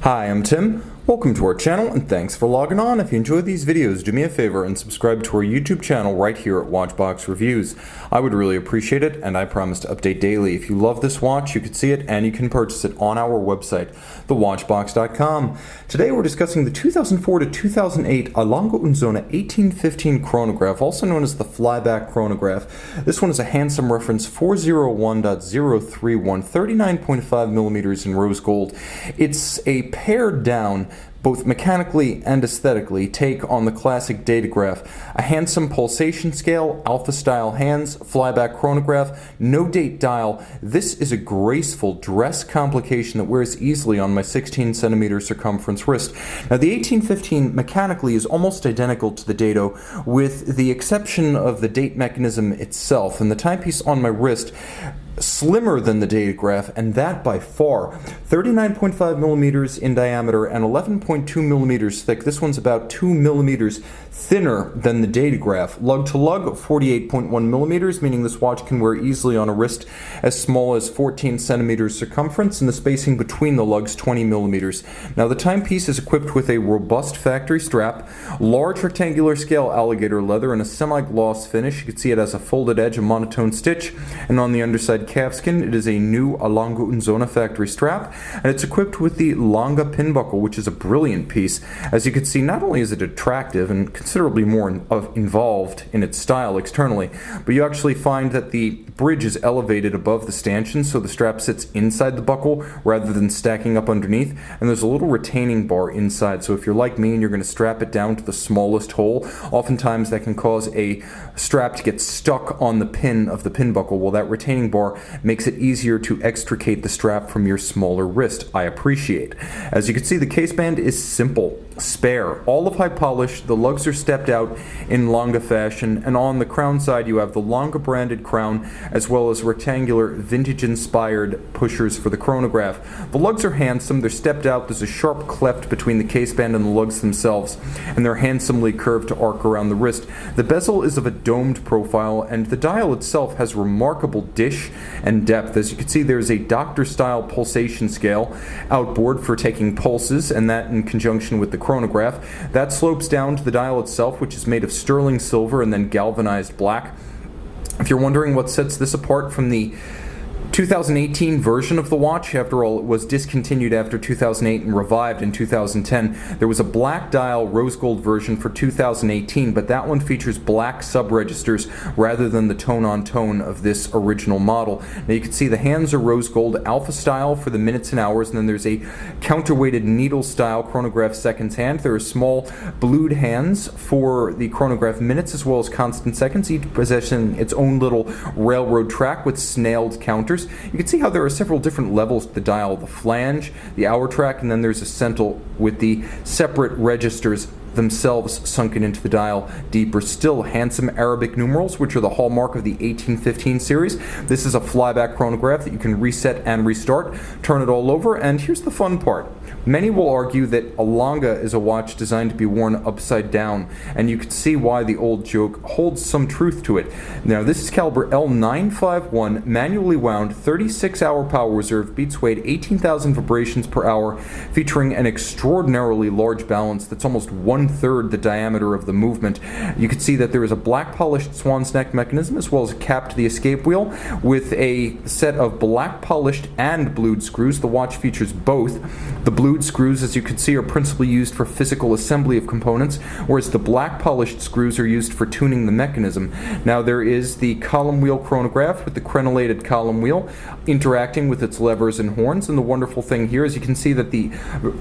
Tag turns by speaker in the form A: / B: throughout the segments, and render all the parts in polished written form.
A: Hi, I'm Tim. Welcome to our channel and thanks for logging on. If you enjoy these videos, do me a favor and subscribe to our YouTube channel right here at Watchbox Reviews. I would really appreciate it and I promise to update daily. If you love this watch, you can see it and you can purchase it on our website, thewatchbox.com. Today we're discussing the 2004 to 2008 Lange Sohne 1815 chronograph, also known as the Flyback Chronograph. This one is a handsome reference 401.031, 39.5 millimeters in rose gold. It's a pared down, both mechanically and aesthetically, take on the classic datograph. A handsome pulsation scale, alpha-style hands, flyback chronograph, no date dial. This is a graceful dress complication that wears easily on my 16-centimeter circumference wrist. Now, the 1815 mechanically is almost identical to the Dato, with the exception of the date mechanism itself, and the timepiece on my wrist slimmer than the datograph, and that by far. 39.5 millimeters in diameter and 11.2 millimeters thick. This one's about 2 millimeters thinner than the datograph. Lug-to-lug, 48.1 millimeters, meaning this watch can wear easily on a wrist as small as 14 centimeters circumference, and the spacing between the lugs 20 millimeters. Now, the timepiece is equipped with a robust factory strap, large rectangular scale alligator leather, and a semi-gloss finish. You can see it has a folded edge, a monotone stitch, and on the underside calfskin, it is a new Lange Sohne factory strap, and it's equipped with the Lange pin buckle, which is a brilliant piece. As you can see, not only is it attractive and considerably more involved in its style externally, but you actually find that the bridge is elevated above the stanchion, so the strap sits inside the buckle rather than stacking up underneath, and there's a little retaining bar inside, so if you're like me and you're going to strap it down to the smallest hole, oftentimes that can cause a strap to get stuck on the pin of the pin buckle. Well, that retaining bar makes it easier to extricate the strap from your smaller wrist. I appreciate. As you can see, the case band is simple, spare, all of high polish. The lugs are stepped out in Lange fashion, and on the crown side you have the Lange branded crown as well as rectangular vintage inspired pushers for the chronograph. The lugs are handsome, they're stepped out, there's a sharp cleft between the case band and the lugs themselves, and they're handsomely curved to arc around the wrist. The bezel is of a domed profile, and the dial itself has remarkable dish and depth. As you can see, there's a doctor-style pulsation scale outboard for taking pulses, and that in conjunction with the chronograph. That slopes down to the dial itself, which is made of sterling silver and then galvanized black. If you're wondering what sets this apart from the 2018 version of the watch, after all, it was discontinued after 2008 and revived in 2010. There was a black dial rose gold version for 2018, but that one features black sub-registers rather than the tone-on-tone of this original model. Now you can see the hands are rose gold alpha style for the minutes and hours, and then there's a counterweighted needle style chronograph seconds hand. There are small blued hands for the chronograph minutes as well as constant seconds, each possessing its own little railroad track with snailed counters. You can see how there are several different levels to the dial, the flange, the hour track, and then there's a central with the separate registers themselves sunken into the dial. Deeper still, handsome Arabic numerals, which are the hallmark of the 1815 series. This is a flyback chronograph that you can reset and restart, turn it all over, and here's the fun part. Many will argue that a Lange is a watch designed to be worn upside down, and you can see why the old joke holds some truth to it. Now, this is caliber L951, manually wound, 36-hour power reserve, beats weight, 18,000 vibrations per hour, featuring an extraordinarily large balance that's almost one-third the diameter of the movement. You can see that there is a black polished swan's neck mechanism as well as a cap to the escape wheel with a set of black polished and blued screws. The watch features both. The blued screws, as you can see, are principally used for physical assembly of components, whereas the black polished screws are used for tuning the mechanism. Now, there is the column wheel chronograph with the crenellated column wheel interacting with its levers and horns, and the wonderful thing here is you can see that the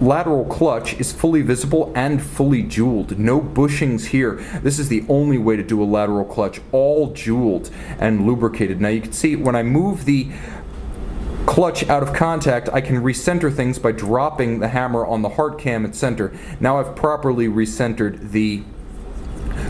A: lateral clutch is fully visible and fully jeweled. No bushings here. This is the only way to do a lateral clutch, all jeweled and lubricated. Now, you can see when I move the clutch out of contact, I can recenter things by dropping the hammer on the heart cam at center. Now I've properly recentered the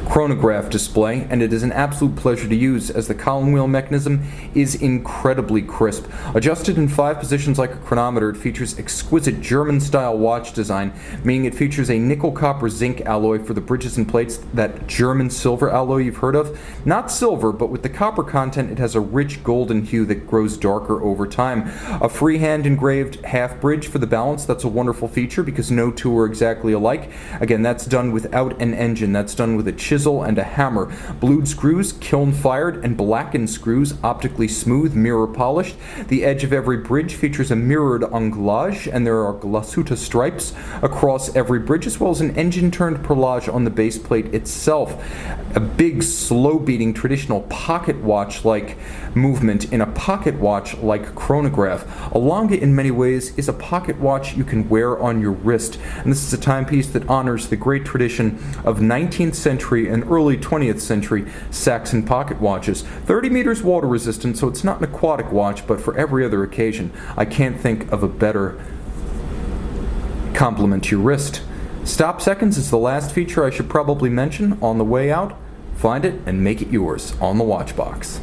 A: chronograph display, and it is an absolute pleasure to use as the column wheel mechanism is incredibly crisp. Adjusted in 5 positions like a chronometer, it features exquisite German-style watch design, meaning it features a nickel-copper-zinc alloy for the bridges and plates, that German silver alloy you've heard of. Not silver, but with the copper content, it has a rich golden hue that grows darker over time. A freehand engraved half bridge for the balance, that's a wonderful feature because no two are exactly alike. Again, that's done without an engine, that's done with a chisel and a hammer. Blued screws, kiln fired, and blackened screws, optically smooth, mirror polished. The edge of every bridge features a mirrored anglage, and there are glasuta stripes across every bridge, as well as an engine-turned perlage on the base plate itself. A big, slow-beating, traditional pocket watch-like movement in a pocket watch-like chronograph. A Lange, in many ways, is a pocket watch you can wear on your wrist, and this is a timepiece that honors the great tradition of 19th century and early 20th century Saxon pocket watches. 30 meters water resistant, so it's not an aquatic watch, but for every other occasion, I can't think of a better compliment to your wrist. Stop seconds is the last feature I should probably mention on the way out. Find it and make it yours on the Watchbox.